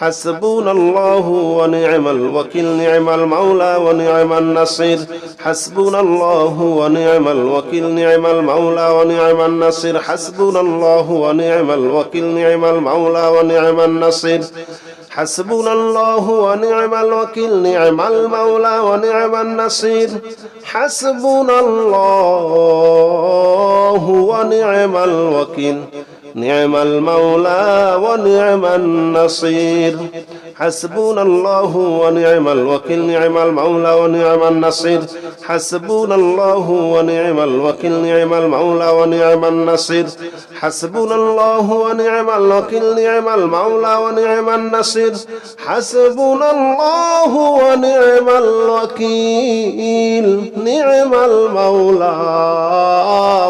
حسبنا الله ونعم الوكيل نعم المولى ونعم النصير حسبنا الله ونعم الوكيل نعم المولى ونعم النصير حسبنا الله ونعم الوكيل نعم المولى ونعم النصير حسبنا الله ونعم الوكيل نعم المولى ونعم النصير حسبنا الله ونعم الوكيل نعم المولى ونعم النصير حسبنا الله ونعم الوكيل نعم المولى ونعم النصير حسبنا الله ونعم الوكيل نعم المولى ونعم النصير حسبنا الله ونعم الوكيل نعم المولى ونعم النصير حسبنا الله ونعم الوكيل نعم المولى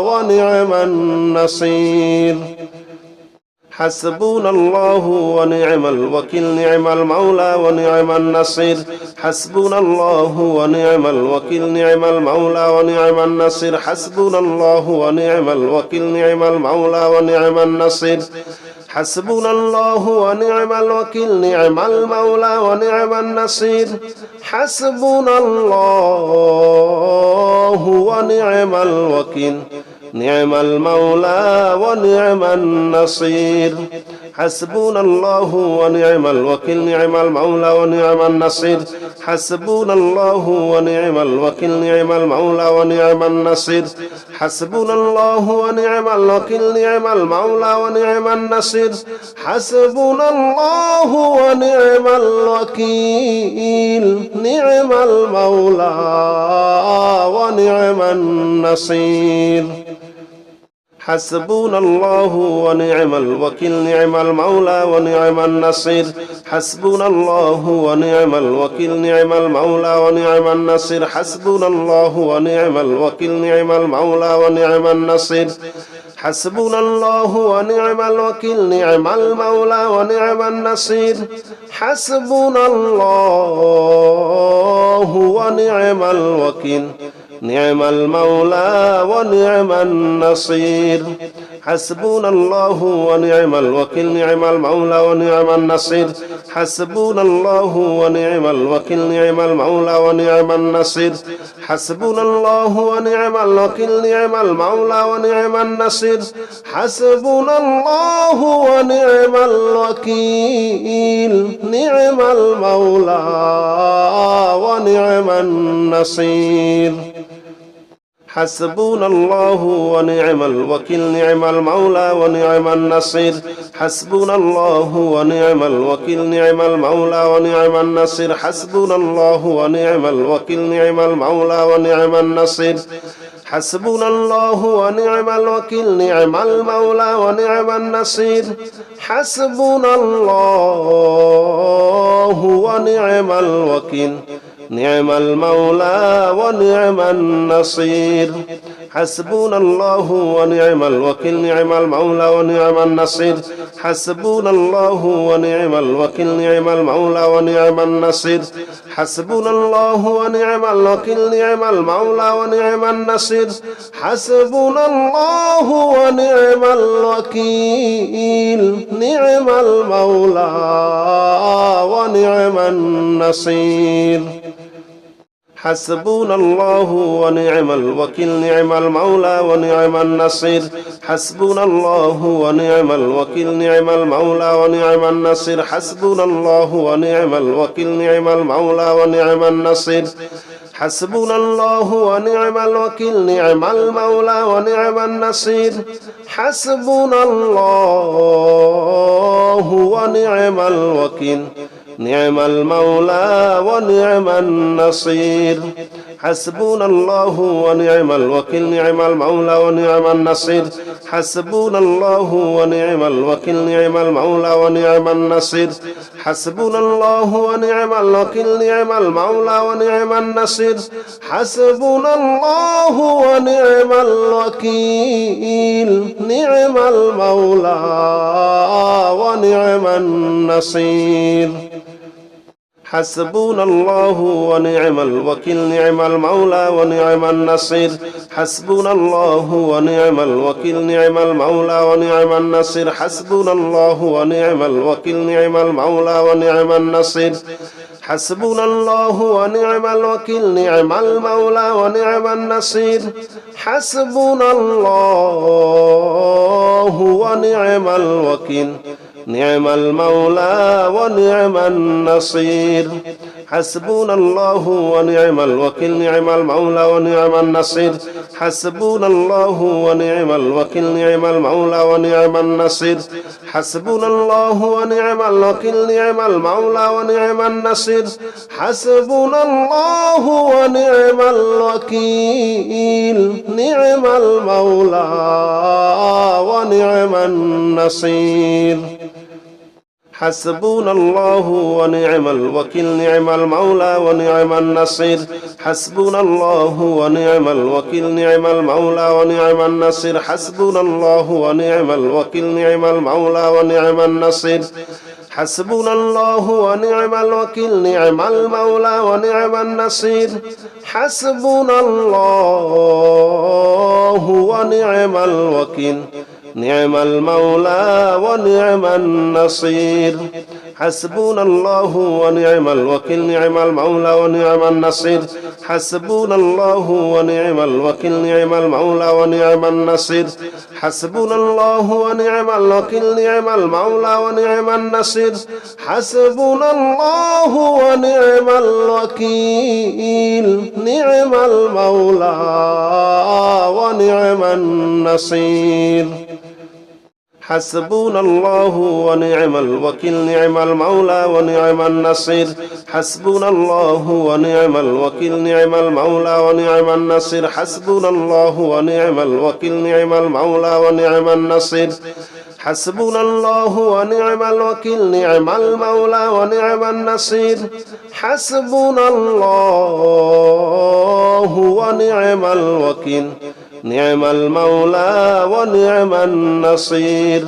ونعم النصير حسبنا الله ونعم الوكيل نعم المولى ونعم النصير حسبنا الله ونعم الوكيل نعم المولى ونعم النصير حسبنا الله ونعم الوكيل نعم المولى ونعم النصير حسبنا الله ونعم الوكيل نعم المولى ونعم النصير حسبنا الله ونعم الوكيل نعم المولى ونعم النصير حسبنا الله ونعم الوكيل نعم المولى ونعم النصير حسبنا الله ونعم الوكيل نعم المولى ونعم النصير حسبنا الله ونعم الوكيل نعم المولى ونعم النصير حسبنا الله ونعم الوكيل نعم المولى ونعم النصير حسبنا الله ونعم الوكيل نعم المولى ونعم النصير حسبنا الله ونعم الوكيل نعم المولى ونعم النصير حسبنا الله ونعم الوكيل نعم المولى ونعم النصير حسبنا الله ونعم الوكيل نعم المولى ونعم النصير حسبنا الله ونعم الوكيل نعم المولى ونعم النصير حسبنا الله ونعم الوكيل نعم المولى ونعم النصير حسبنا الله ونعم الوكيل نعم المولى ونعم النصير حسبنا الله ونعم الوكيل نعم المولى ونعم النصير حسبنا الله ونعم الوكيل نعم المولى ونعم النصير حسبنا الله ونعم الوكيل نعم المولى ونعم النصير حسبنا الله ونعم الوكيل نعم المولى ونعم النصير حسبنا الله ونعم الوكيل نعم المولى ونعم النصير حسبنا الله ونعم الوكيل نعم المولى ونعم النصير حسبنا الله ونعم الوكيل نعم المولى ونعم النصير حسبنا الله ونعم الوكيل نعم المولى ونعم النصير حسبنا الله ونعم الوكيل نعم المولى ونعم النصير حسبنا الله ونعم الوكيل نعم المولى ونعم النصير حسبنا الله ونعم الوكيل نعم المولى ونعم النصير حسبنا الله ونعم الوكيل نعم المولى ونعم النصير حسبنا الله ونعم الوكيل نعم المولى ونعم النصير حسبنا الله ونعم الوكيل نعم المولى ونعم النصير حسبنا الله ونعم الوكيل نعم المولى ونعم النصير حسبنا الله ونعم الوكيل نعم المولى ونعم النصير حسبنا الله ونعم الوكيل نعم المولى ونعم النصير حسبنا الله ونعم الوكيل نعم المولى ونعم النصير حسبنا الله ونعم الوكيل نعم المولى ونعم النصير حسبنا الله ونعم الوكيل نعم المولى ونعم النصير حسبنا الله ونعم الوكيل نعم المولى ونعم النصير حسبنا الله ونعم الوكيل نعم المولى ونعم النصير حسبنا الله ونعم الوكيل نعم المولى ونعم النصير حسبنا الله ونعم الوكيل نعم المولى ونعم النصير حسبنا الله ونعم الوكيل نعم المولى ونعم النصير حسبنا الله ونعم الوكيل نعم المولى ونعم النصير حسبنا الله ونعم الوكيل نعم المولى ونعم النصير حسبنا الله ونعم الوكيل نعم المولى ونعم النصير حسبنا الله ونعم الوكيل نعم المولى ونعم النصير حسبنا الله ونعم الوكيل نعم المولى ونعم النصير حسبنا الله ونعم الوكيل نعم المولى ونعم النصير حسبنا الله ونعم الوكيل نعم المولى ونعم النصير حسبنا الله ونعم الوكيل نعم المولى ونعم النصير حسبنا الله ونعم الوكيل نعم المولى ونعم النصير حسبنا الله ونعم الوكيل نعم المولى ونعم النصير حسبنا الله ونعم الوكيل نعم المولى ونعم النصير حسبنا الله ونعم الوكيل نعم المولى ونعم النصير حسبنا الله ونعم الوكيل نعم المولى ونعم النصير حسبنا الله ونعم الوكيل نعم المولى ونعم النصير حسبنا الله ونعم الوكيل نعم المولى ونعم النصير حسبنا الله ونعم الوكيل نعم المولى ونعم النصير حسبنا الله ونعم الوكيل نعم المولى ونعم النصير حسبنا الله ونعم الوكيل نعم المولى ونعم النصير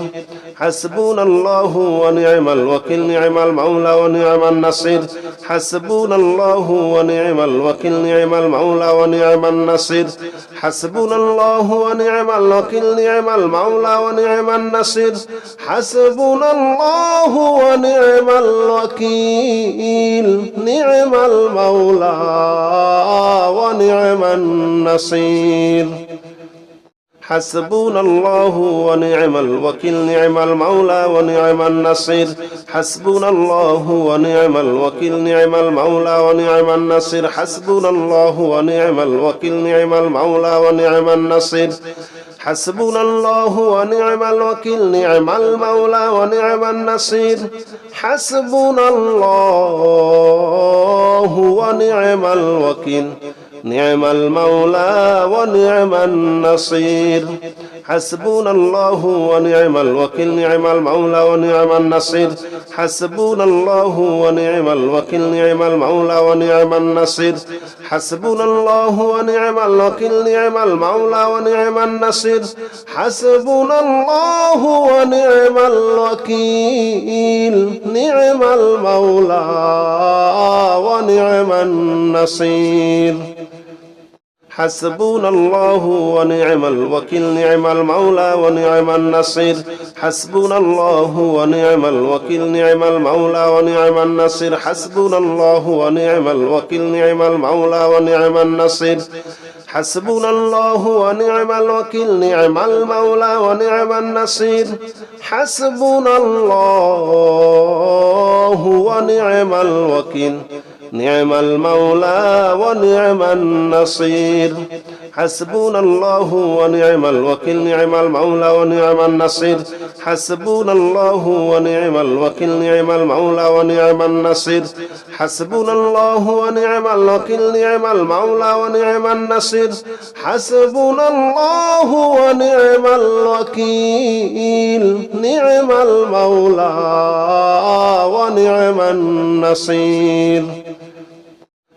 حسبنا الله ونعم الوكيل نعم المولى ونعم النصير حسبنا الله ونعم الوكيل نعم المولى ونعم النصير حسبنا الله ونعم الوكيل نعم المولى ونعم النصير حسبنا الله ونعم الوكيل نعم المولى ونعم النصير حسبنا الله ونعم الوكيل نعم المولى ونعم النصير حسبنا الله ونعم الوكيل نعم المولى ونعم النصير حسبنا الله ونعم الوكيل نعم المولى ونعم النصير حسبنا الله ونعم الوكيل نعم المولى ونعم النصير حسبنا الله ونعم الوكيل نعم المولى ونعم النصير حسبنا الله ونعم الوكيل نعم المولى ونعم النصير حسبنا الله ونعم الوكيل نعم المولى ونعم النصير حسبنا الله ونعم الوكيل نعم المولى ونعم النصير حسبنا الله ونعم الوكيل نعم المولى ونعم النصير حسبنا الله ونعم الوكيل نعم المولى ونعم النصير حسبنا الله ونعم الوكيل نعم المولى ونعم النصير حسبنا الله ونعم الوكيل نعم المولى ونعم النصير حسبنا الله ونعم الوكيل نعم المولى ونعم النصير حسبنا الله ونعم الوكيل نعم المولى ونعم النصير حسبنا الله ونعم الوكيل نعم المولى ونعم النصير حسبنا الله ونعم الوكيل نعم المولى ونعم النصير حسبنا الله ونعم الوكيل نعم المولى ونعم النصير حسبنا الله ونعم الوكيل نعم المولى ونعم النصير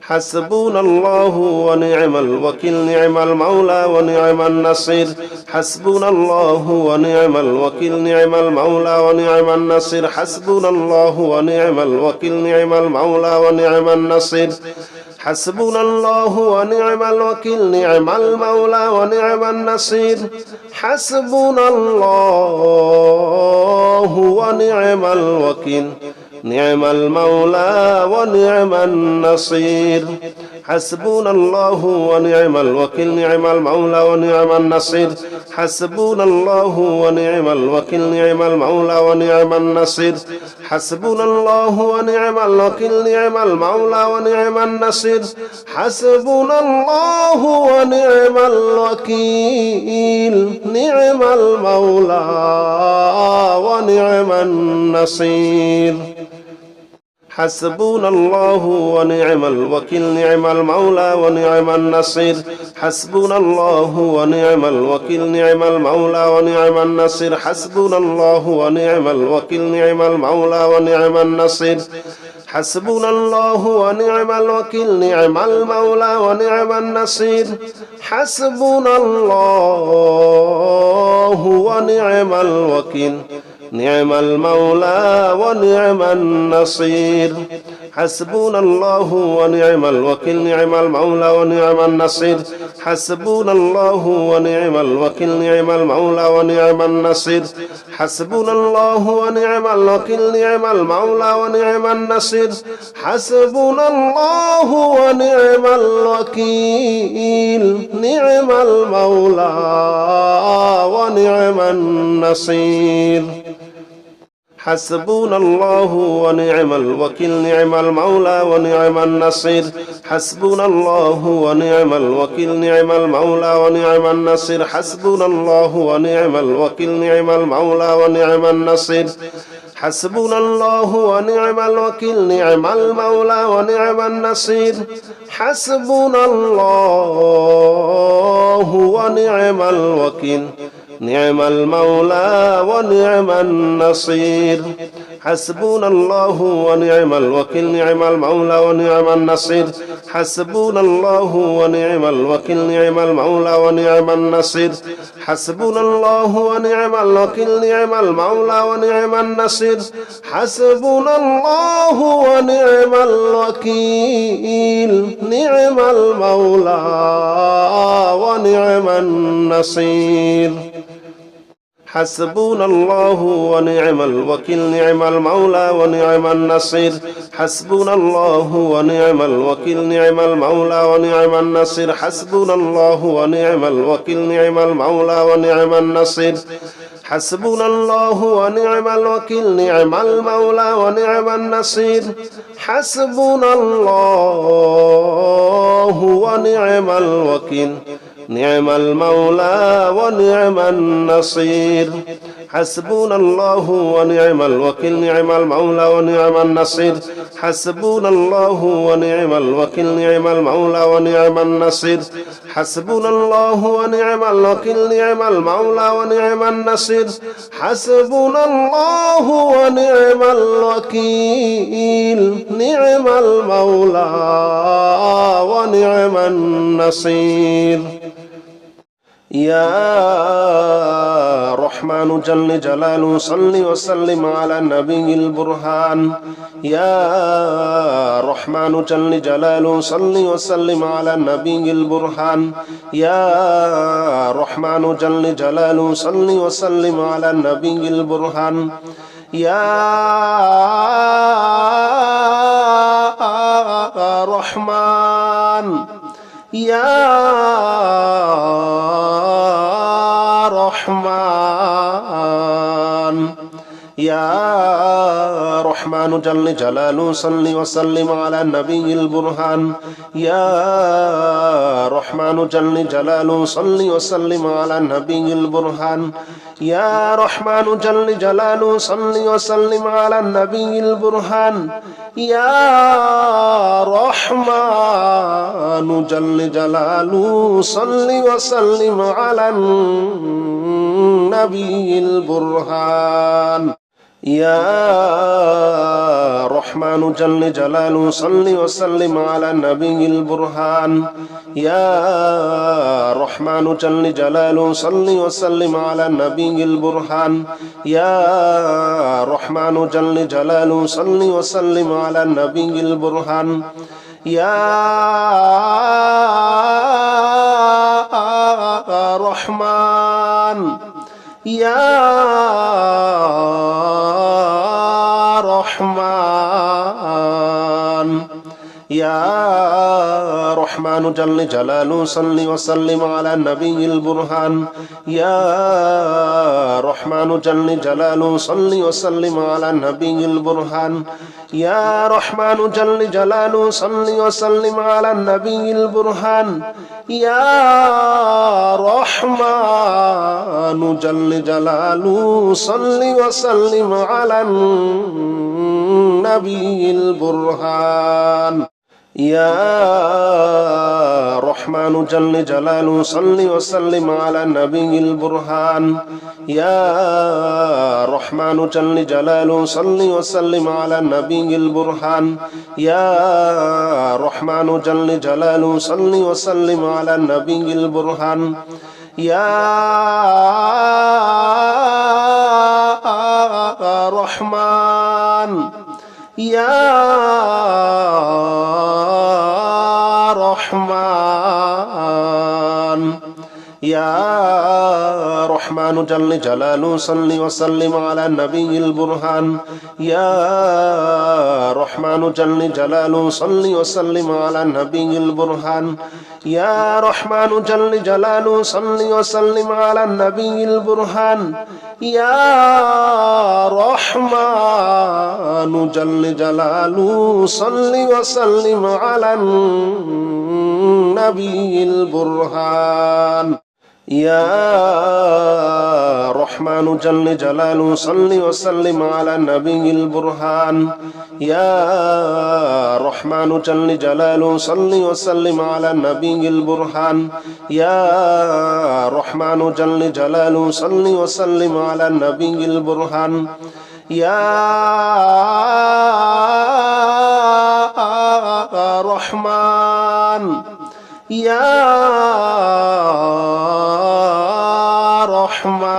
حسبنا الله ونعم الوكيل نعم المولى ونعم النصير حسبنا الله ونعم الوكيل نعم المولى ونعم النصير حسبنا الله ونعم الوكيل نعم المولى ونعم النصير حسبنا الله ونعم الوكيل نعم المولى ونعم النصير حسبنا الله ونعم الوكيل نعم المولى ونعم النصير حسبنا الله ونعم الوكيل نعم المولى ونعم النصير حسبنا الله ونعم الوكيل نعم المولى ونعم النصير حسبنا الله ونعم الوكيل نعم المولى ونعم النصير حسبنا الله ونعم الوكيل نعم المولى ونعم النصير حسبنا الله ونعم الوكيل نعم المولى ونعم النصير حسبنا الله ونعم الوكيل نعم المولى ونعم النصير حسبنا الله ونعم الوكيل نعم المولى ونعم النصير حسبنا الله ونعم الوكيل نعم المولى ونعم النصير حسبنا الله ونعم الوكيل نعم المولى ونعم النصير حسبنا الله ونعم الوكيل نعم المولى ونعم النصير حسبنا الله ونعم الوكيل نعم المولى ونعم النصير حسبنا الله ونعم الوكيل نعم المولى ونعم النصير حسبنا الله ونعم الوكيل نعم المولى ونعم النصير حسبنا الله ونعم الوكيل نعم المولى ونعم النصير حسبنا الله ونعم الوكيل نعم المولى ونعم النصير حسبنا الله ونعم الوكيل نعم المولى ونعم النصير حسبنا الله ونعم الوكيل نعم المولى ونعم النصير حسبنا الله ونعم الوكيل نعم المولى ونعم النصير حسبنا الله ونعم الوكيل نعم المولى ونعم النصير حسبنا الله ونعم الوكيل نعم المولى ونعم النصير حسبنا الله ونعم الوكيل نعم المولى ونعم النصير حسبنا الله ونعم الوكيل نعم المولى ونعم النصير حسبنا الله ونعم الوكيل نعم المولى ونعم النصير حسبنا الله ونعم الوكيل نعم المولى ونعم النصير حسبنا الله ونعم الوكيل نعم المولى ونعم النصير حسبنا الله ونعم الوكيل نعم المولى ونعم النصير حسبنا الله ونعم الوكيل نعم المولى ونعم النصير حسبنا الله ونعم الوكيل نعم المولى ونعم النصير حسبنا الله ونعم الوكيل نعم المولى ونعم النصير حسبنا الله ونعم الوكيل نعم المولى ونعم النصير حسبنا الله ونعم الوكيل نعم المولى ونعم النصير يا رحمن جل جلاله صل وسلم على النبي البرهان يا رحمن جل جلاله صل وسلم على النبي البرهان يا رحمن جل جلاله صل وسلم على النبي البرهان يا رحمن يا رحمن يا رحمن جل جلاله صل وسلم على النبي البرهان يا رحمن جل جلاله صل وسلم على النبي البرهان يا رحمن جل جلاله صل وسلم على النبي البرهان يا رحمن جل جلاله صل وسلم على النبي البرهان يا رحمن رحمن جل جلاله صل وسلم على النبي البرهان يا رحمن جل جلاله صل وسلم على النبي البرهان يا رحمن جل جلاله صل وسلم على النبي البرهان يا رحمن يا رحمن يا رحمن جل جلاله صل وسلم على النبي البرهان يا رحمن جل جلاله صل وسلم على النبي البرهان يا رحمن جل جلاله صل وسلم على النبي البرهان يا رحمن جل جلاله صل وسلم على النبي البرهان يا رحمن جل جلاله صل وسلم على النبي البرهان يا رحمن جل جلاله صل وسلم على النبي البرهان يا رحمن جل جلاله صل وسلم على النبي البرهان يا رحمن يا رحمن يا رحمن جل جلاله صل وسلم على النبي البرهان يا رحمن جل جلاله صل وسلم على النبي البرهان يا رحمن جل جلاله صل وسلم على النبي البرهان يا رحمن جل جلاله صل وسلم على النبي البرهان يا رحمن جل جلاله صل وسلم على النبي البرهان يا رحمن جل جلاله صل وسلم على النبي البرهان يا رحمن جل جلاله صل وسلم على النبي البرهان يا رحمن يا رحمن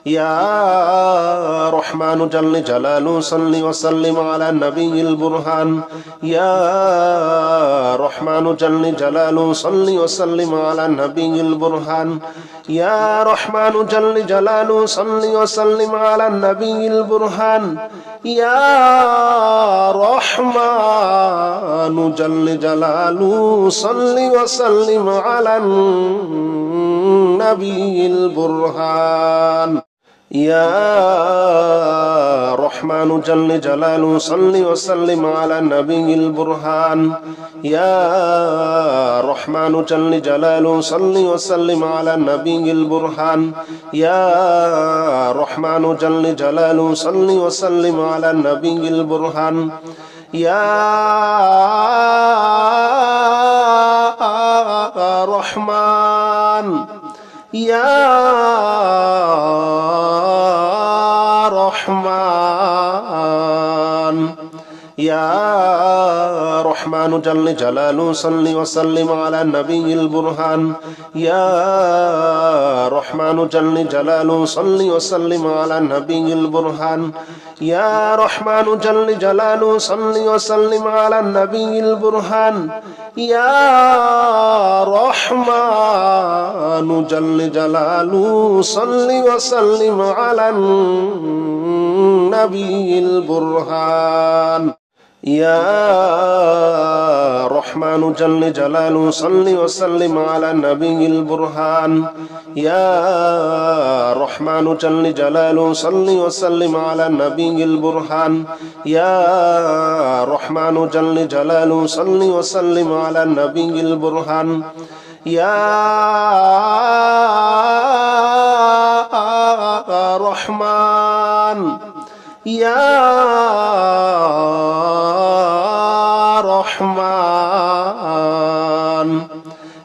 يا رحمن جل جلاله صل وسلم على النبي البرهان يا رحمن جل جلاله صل وسلم على النبي البرهان يا رحمن جل جلاله صل وسلم على النبي البرهان يا رحمن جل جلاله صل وسلم على النبي البرهان يا رحمن جل جلاله صل وسلم على النبي البرهان يا رحمن جل جلاله صل وسلم على النبي البرهان يا رحمن جل جلاله صل وسلم على النبي البرهان يا رحمن يا رحمن يا رحمن جل جلاله صل وسلم على النبي البرهان يا رحمن جل جلاله صل وسلم على النبي البرهان يا رحمن جل جلاله صل وسلم على النبي البرهان يا رحمن جل جلاله صل وسلم على النبي البرهان يا رحمن جل جلاله صل وسلم على النبي البرهان يا رحمن جل جلاله صل وسلم على النبي البرهان يا رحمن جل جلاله صل وسلم على النبي البرهان يا رحمن يا رحمن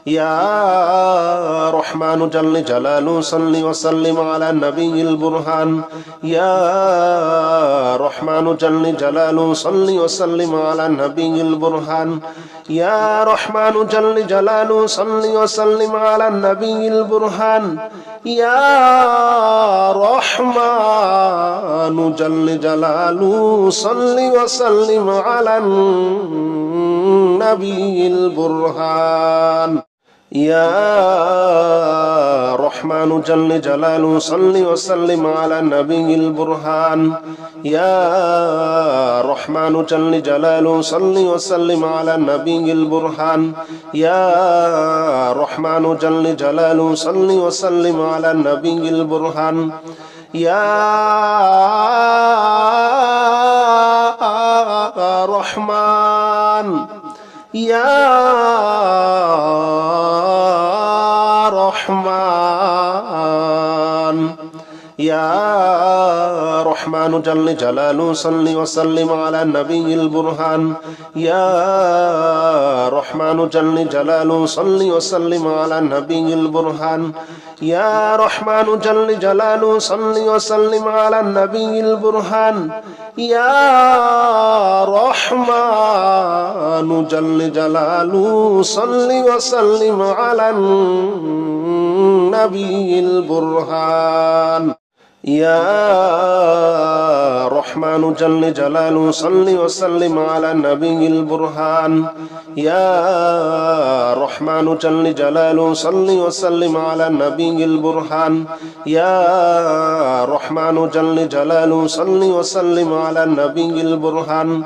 يا رحمن جل جلاله صل وسلم على النبي البرهان يا رحمن رحمن جل جلاله صل وسلم على النبي البرهان يا رحمن جل جلاله صل وسلم على النبي البرهان يا رحمن جل جلاله صل وسلم على النبي البرهان يا رحمن جل جلاله صل وسلم على النبي البرهان يا رحمن جل جلاله صل وسلم على النبي البرهان يا رحمن جل جلاله صل وسلم على النبي البرهان يا رحمن يا رحمن يا رحمن جل جلاله صل وسلم على النبي البرهان يا رحمن جل جلاله صل وسلم على النبي البرهان يا رحمن جل جلاله صل وسلم على النبي البرهان يا رحمن جل جلاله صل وسلم على النبي البرهان يا رحمن جل جلاله صل وسلم على النبي البرهان يا رحمن جل جلاله صل وسلم على النبي البرهان يا رحمن جل جلاله صل وسلم على النبي البرهان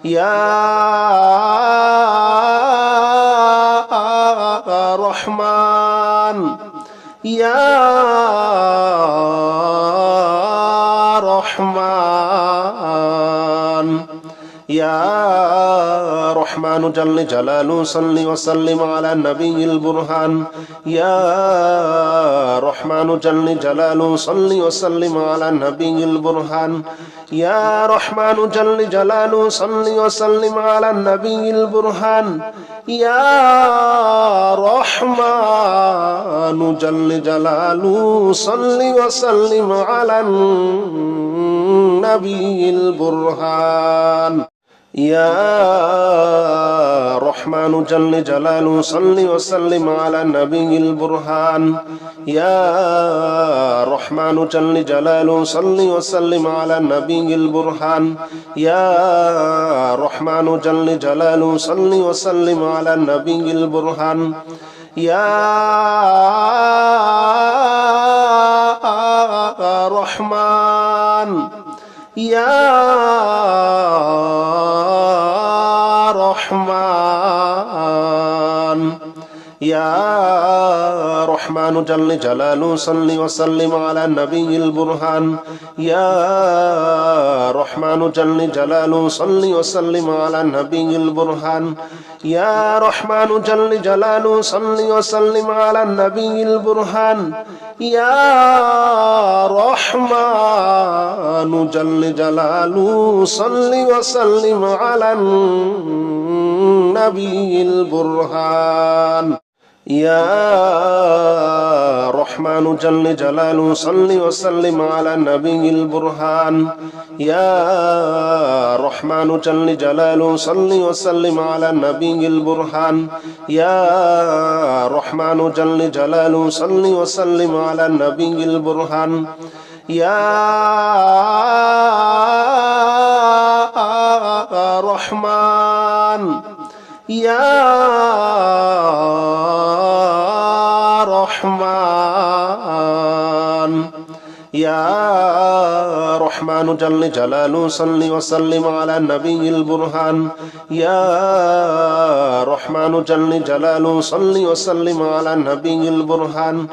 يا رحمن يا رحمن يا رحمن جل جلاله صل وسلم على النبي البرهان يا رحمن جل جلاله صل وسلم على النبي البرهان يا رحمن جل جلاله صل وسلم على النبي البرهان يا رحمن جل جلاله صل وسلم على النبي البرهان يا رحمن جل جلاله صل وسلم على النبي البرهان يا رحمن جل جلاله صل وسلم على النبي البرهان يا رحمن جل جلاله صل وسلم على النبي البرهان يا رحمن يا رحمن يا رحمن جل جلاله صل وسلم على النبي البرهان يا رحمن جل جلاله صل وسلم على النبي البرهان يا رحمن جل جلاله صل وسلم على النبي البرهان يا رحمن جل جلاله صل وسلم على النبي البرهان يا رحمن جل جلاله صل وسلم على النبي البرهان يا رحمن جل جلاله صل وسلم على النبي البرهان يا رحمن جل جلاله صل وسلم على النبي البرهان يا رحمن يا رحمن يا رحمن جل جلاله صل وسلم على النبي البرهان يا رحمن جل جلاله صل وسلم على النبي البرهان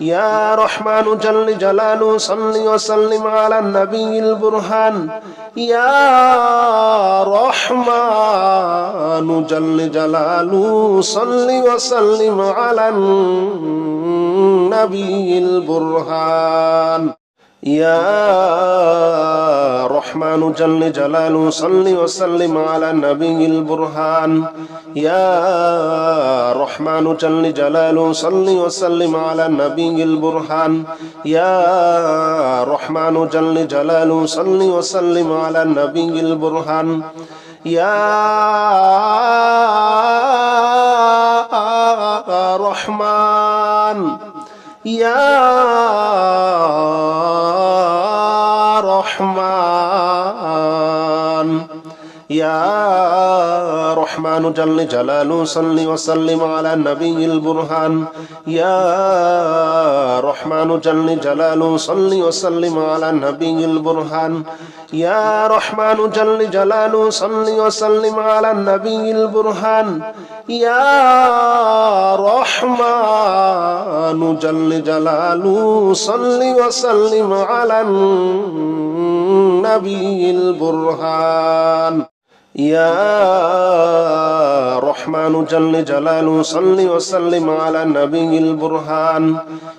يا رحمن جل جلاله صل وسلم على النبي البرهان يا رحمن جل جلاله صل وسلم على النبي البرهان يا رحمن جل جلاله صل وسلم على النبي البرهان يا رحمن جل جلاله صل وسلم على النبي البرهان يا رحمن جل جلاله صل وسلم على النبي البرهان يا رحمن يا رحمن يا رحمن جل جلاله صل وسلم على النبي البرهان يا رحمن جل جلاله صل وسلم على النبي البرهان يا رحمن جل جلاله صل وسلم على النبي البرهان يا رحمن جل جلاله صل وسلم على النبي البرهان يا رحمن جل جلاله صل وسلم على النبي البرهان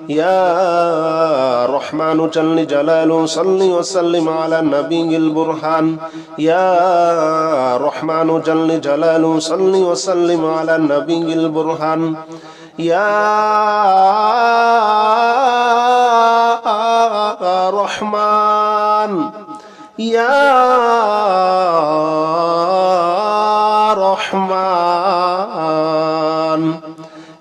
يا رحمن جل جلاله صل وسلم على النبي البرهان يا رحمن جل جلاله صل وسلم على النبي البرهان يا رحمن يا رحمن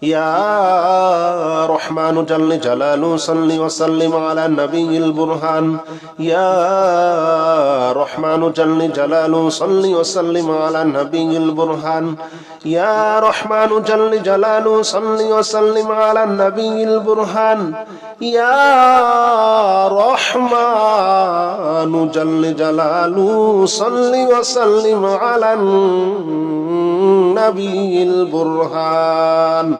يا رحمن جل جلاله صل وسلم على النبي البرهان يا رحمن جل جلاله صل وسلم على النبي البرهان يا رحمن جل جلاله صل وسلم على النبي البرهان يا رحمن جل جلاله صل وسلم على النبي البرهان